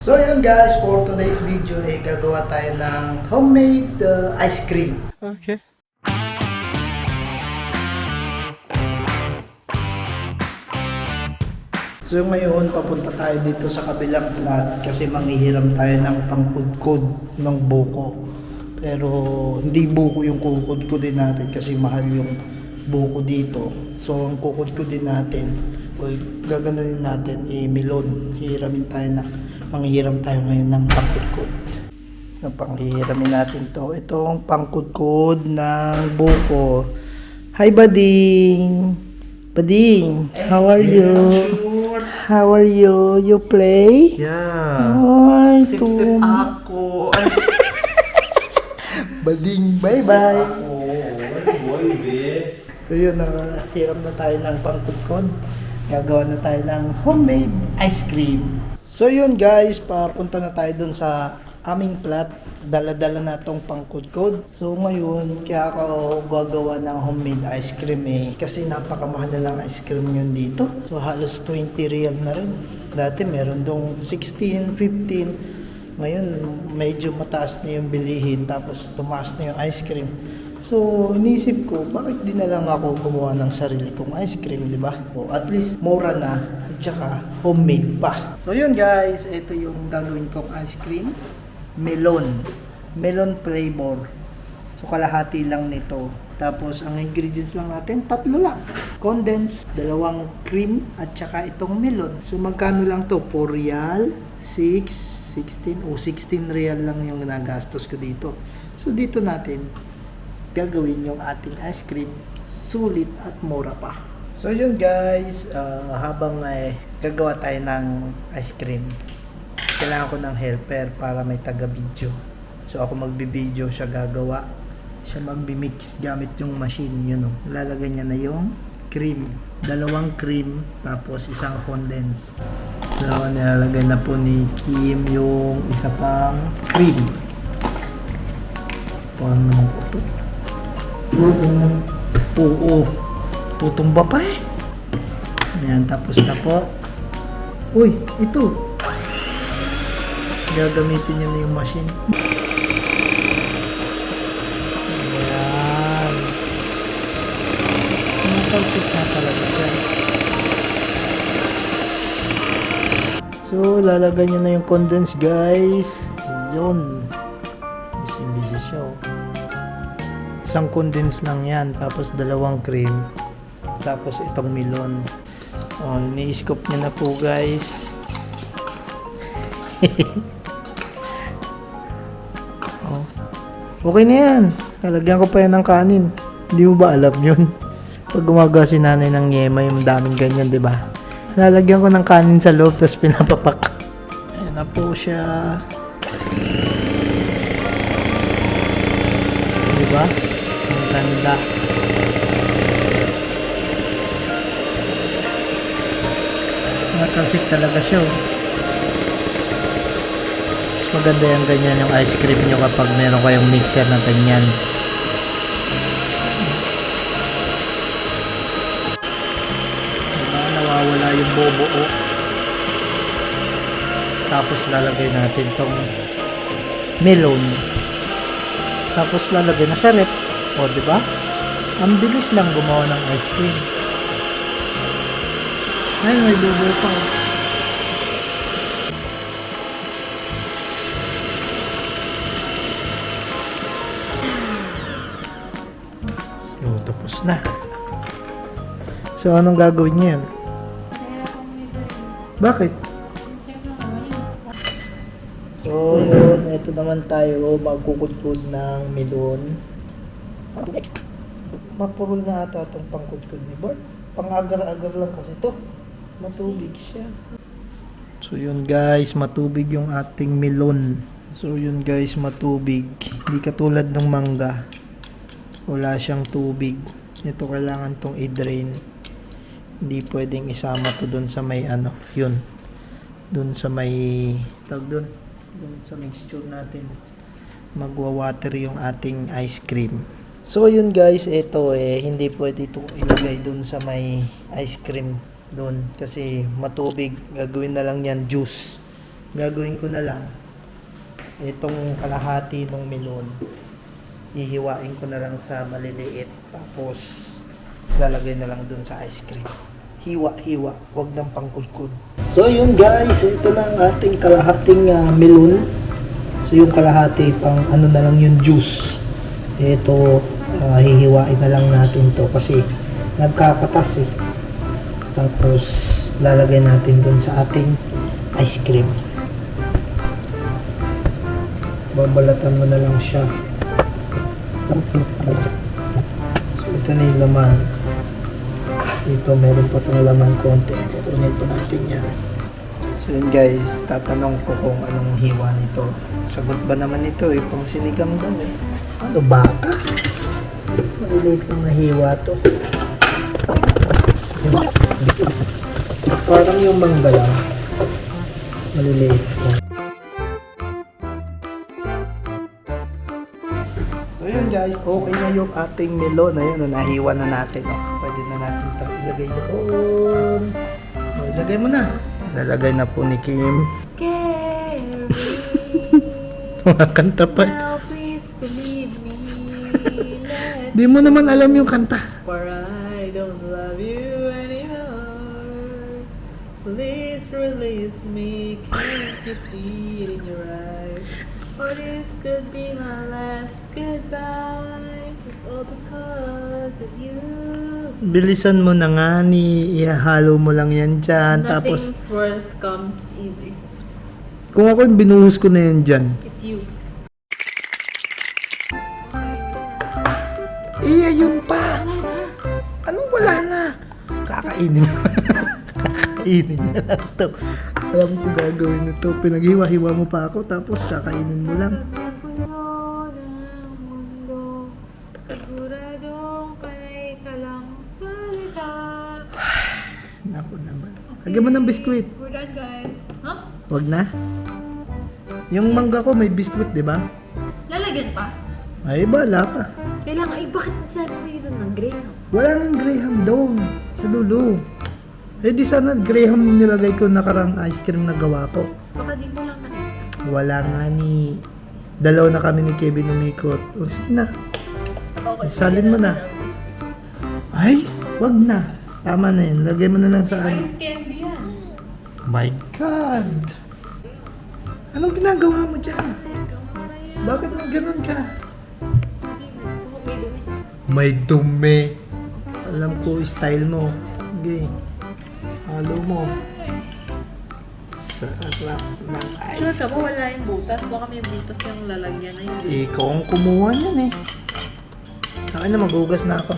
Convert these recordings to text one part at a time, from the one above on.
So yun guys, for today's video ay gagawa tayo ng homemade ice cream. Okay. So ngayon, papunta tayo dito sa kabilang flat kasi manghihiram tayo ng pangkudkod ng buko. Pero hindi buko yung kukudkudin natin kasi mahal yung buko dito. So ang kukudkudin natin, o gaganunin natin, melon. Manghihiram tayo ngayon ng pangkudkod. Panghihiramin natin to. Itong pangkudkod ng buko. Hi Bading! Bading, how are you? How are you? You play? Yeah. Ay, Sip-sip ako. Ay, Bading, bye-bye. ako. Ay, boy, be. So yun, hiram na tayo ng pangkudkod. Gagawa na tayo ng homemade ice cream. So yun guys, papunta na tayo dun sa aming flat. Dala-dala na tong pangkudkod. So ngayon, kaya ako gagawa ng homemade ice cream kasi napakamahal na ng ice cream yun dito. So halos 20 real na rin. Dati meron dong 16, 15. Ngayon, medyo mataas na yung bilihin. Tapos tumaas na yung ice cream. So, inisip ko, bakit di na lang ako gumawa ng sarili kong ice cream, di ba? O at least mura na at saka homemade pa. So, yun guys, ito yung gagawin kong ice cream. Melon flavor. So, kalahati lang nito. Tapos, ang ingredients lang natin, 3 lang. Condensed, 2 cream, at saka itong melon. So, magkano lang to? 4 real, 16 real lang yung nagastos ko dito. So, dito natin gagawin yung ating ice cream, sulit at mura pa. So yun guys, habang gagawa tayo ng ice cream, kailangan ko ng helper para may taga-video. So ako magbi-video, siya gagawa, siya magbi-mix gamit yung machine, yun o. Ilalagay niya na yung cream, 2 cream, tapos 1 condense. So nilalagay na po ni Kim yung isa pang cream. Parang naman po ito. Oo, tutumba pa eh. Ayan, tapos na po. Uy, ito. Gagamitin niya na yung machine. Ayan. Natalsik na talaga siya. So, lalagay niya na yung condense guys. Ayun. Busy siya oh. 1 condense lang yan, tapos 2 cream, tapos itong melon. Ini-scoop niya na po guys. Okay na yan. Lalagyan ko pa yan ng kanin. Hindi mo ba alam yun? Pag gumagawa si nanay ng yema, yung daming ganyan, di ba? Lalagyan ko ng kanin sa loob, tapos pinapapak. Ayan na po siya. Di ba? Ang ganda. Matalsik talaga siya oh. Mas maganda yung ganyan yung ice cream nyo kapag meron kayong mixer na ganyan. Diba? Nawawala yung bobo oh. Tapos lalagay natin tong melon. Tapos lalagay na sa rep. O, di ba? Ang bilis lang gumawa ng ice cream. Ay, may bubo pa. Yung tapos na. So, anong gagawin niya yan? Bakit? So, yun. Ito naman tayo. Magkukudkod ng melon. Mapurol na ata itong pangkudkod ni Bart. Pang-agar-agar lang kasi to. Matubig siya. So yun guys, matubig yung ating melon. So yun guys, matubig. Hindi katulad ng mangga. Wala siyang tubig. Ito kailangan tong i-drain. Hindi pwedeng isama to dun sa may yun. Dun sa may dun sa mixture natin. Magwa-water yung ating ice cream. So yun guys, ito hindi pwede itong ilagay dun sa may ice cream doon kasi matubig. Gagawin na lang yan juice. gagawin ko na lang, itong kalahati ng melon, hihiwain ko na lang sa maliliit. Tapos, lalagay na lang dun sa ice cream. Hiwa-hiwa, wag ng pangkudkud. So yun guys, ito na ang ating kalahating melon. So yung kalahati pang ano na lang yung juice. Ito, hihiwain na lang natin to kasi nagkakatas eh. Tapos lalagay natin dun sa ating ice cream. Babalatan mo na lang siya. So ito na yung laman. Dito meron pa itong laman konti. Kukunin pa natin yan. So yun guys, tatanong ko kung anong hiwa nito. Sagot ba naman ito eh, pang sinigang daw eh. Ano, baka? Maliliit lang na hiwa to. Parang yung mangga lang. Maliliit lang. So yun guys, okay na yung ating melon. Ayun, nahiwa na natin. Oh. Pwede na natin ito ilagay doon. O, ilagay mo na. Nalagay na po ni Kim. Carry, Kanta pa. now please believe me. Di mo naman alam yung kanta. For I don't love you anymore. Please release me. Can't you see it in your eyes? Or this could be my last goodbye. It's all because of you. Bilisan mo na nga ni. Ihalo mo lang yan dyan. Tapos, Nothing's worth comes easy. kung ako binuhos ko na yan dyan. It's you. Ayun pa. Anong wala na? Kakainin mo. Kakainin na lang to. Alam ko gagawin nito. Pinaghiwa-hiwa mo pa ako, tapos kakainin mo lang. Pagkagulo ng mundo, siguradong panay ka lang salita. Naku naman. Lagyan mo ng biskuit. We're done, guys. Huh? Wag na. Yung mangga ko may biskuit, di ba? Lalagyan pa? Ay, bala ka. Kailangan, ay bakit nagsabi doon ng graham? Wala nang Graham doon. Sa dulo. Eh di sana Graham nilagay ko nakarang ice cream na gawa ko. Baka di mo lang nakita. Wala nga ni... Dalaw na kami ni Kevin umikot. O sige na. Okay. Salin mo na. Ay, wag na. Tama na yun. Lagay mo na lang sa ano. Ice candy yan. My God! Anong ginagawa mo dyan? Bakit mo ganun ka? Hindi, gusto ko may dumi. May dumi. Alam ko style mo. Sige. Halo mo. Sarap ng Sure ice. ka ba wala yung butas? Baka may butas yung lalagyan na yun. Ikaw ang kumuha niyan eh. Akin na, maghugas na ako.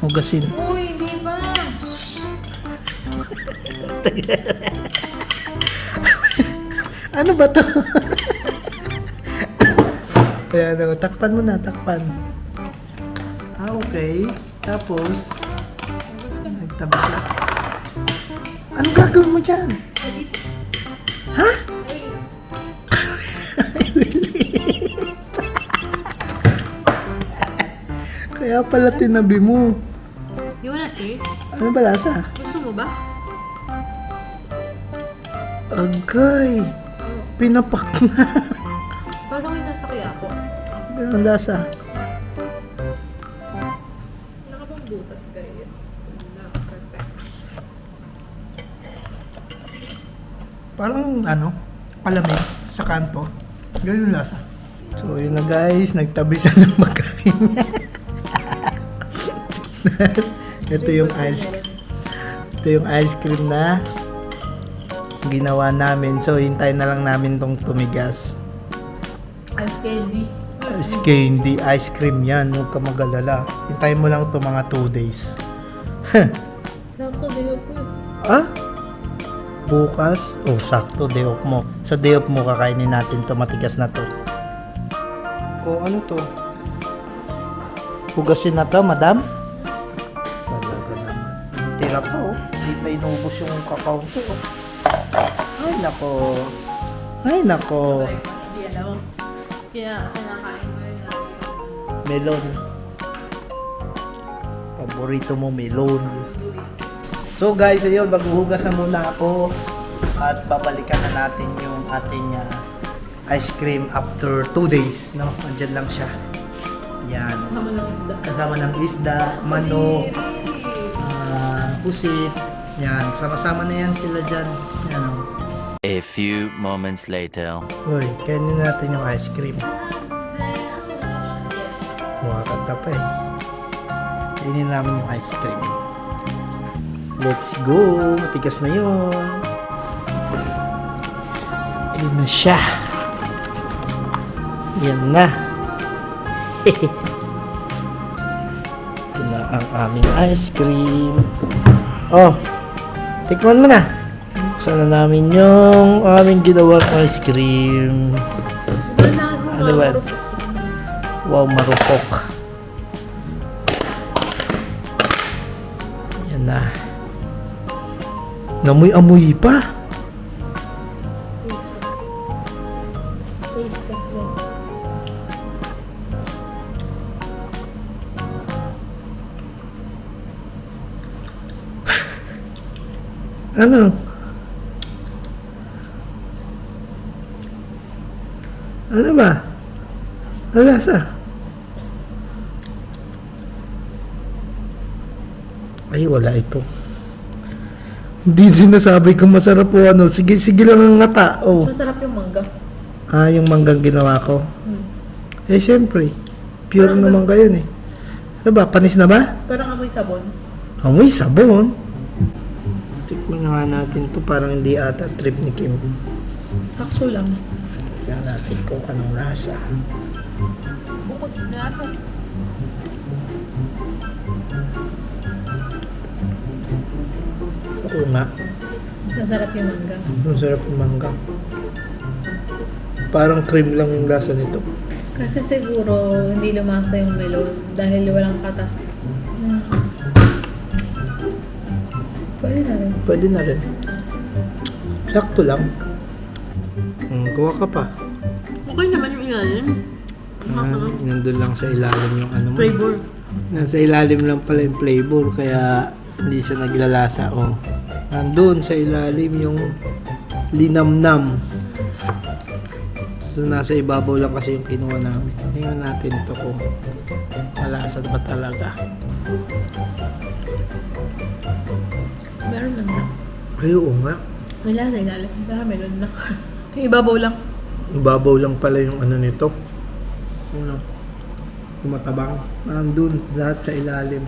Hugasin. Uy, hindi ba? Ano ba to? Ayan, ano, takpan mo na, takpan. Okay. Tapos, nagtabi siya. Anong gagawin mo dyan? Ha? Kaya pala tinabi mo. You wanna taste? Ano ba lasa? Gusto mo ba? Agay. Pinapak na. Parang yung nasa kaya po. Ang lasa. Nakabang butas guys. Wala, perfect. Parang ano, palamig sa kanto. Ganun yung lasa. So yun na guys, nagtabi siya ng magkain niya. Ito yung ice cream na ginawa namin. So hintayin na lang namin tong tumigas. Ice candy. Ice candy, ice cream yan. Huwag ka mag-alala. Hintayin mo lang ito mga 2 days. Sakto, diyo po. Ah? Bukas? Oh, sakto, day off mo. Sa day off mo, kakainin natin to, matigas na to. O, ano to? Hugasin na to, madam? Talaga naman. Tira pa, oh. Hindi pa inubos yung kakao to, oh. Ay, nako. Ay, nako. Hindi alam mo. Kaya kinakain mo yun lagi. Melon. Paborito mo, melon. So guys, ayun, maghuhugas na muna ako at babalikan na natin yung ating ice cream after 2 days, no? Andyan lang siya. Yan. Sama ng isda. Kasama ng isda, manok, pusit. Yan, sama-sama na yan sila dyan. Yan, oh. A few moments later. Uy, kainin natin yung ice cream. Kumakanta pa eh. Kainin namin yung ice cream. Let's go! Matigas na yun. Ayun na siya. Yan na. Ito na ang aming ice cream. Oh, tikman mo na. Buksan na namin yung aming ginawang ice cream. Ano ba? Wow, marupok. Yan na. Namoy-amoy pa. Ano? Ano ba? Ano lasa? Ay, wala ito. Hindi sinasabi kung masarap o ano. Sige, sige lang ang ngata. Oh. Mas masarap yung mangga. Ah, yung manggang ginawa ko. Hmm. Eh, syempre. Pure Parang naman kayo eh. Ano ba? Panis na ba? Parang amoy sabon. Amoy sabon. Tikman na nga natin to. Parang hindi ata trip ni Kim. Sakto lang. Tignan natin kung anong lasa. Bukod nga sa... Oo nga. Mas masarap yung mangga. Ang sarap ng mangga. Parang cream lang yung lasa nito. Kasi siguro hindi lumasa yung melon dahil walang katas. Pwede na rin. Pwede na rin. Sakto lang. Kuha ka pa. Okay naman yung ilalim. Nandun lang sa ilalim yung ano mo. Flavor. Nasa ilalim lang pala yung flavor, kaya hindi siya naglalasa. Oh. Nandun sa ilalim yung linamnam. So, nasa ibabaw lang kasi yung kinuha namin. Tingnan natin to kung malasa ba talaga. Meron lang na. Ay, oo nga. Wala sa ilalim. Baka meron na. Yung ibabaw lang. Ibabaw lang pala yung ano nito. Ano? Kumatabang. Nandun lahat sa ilalim.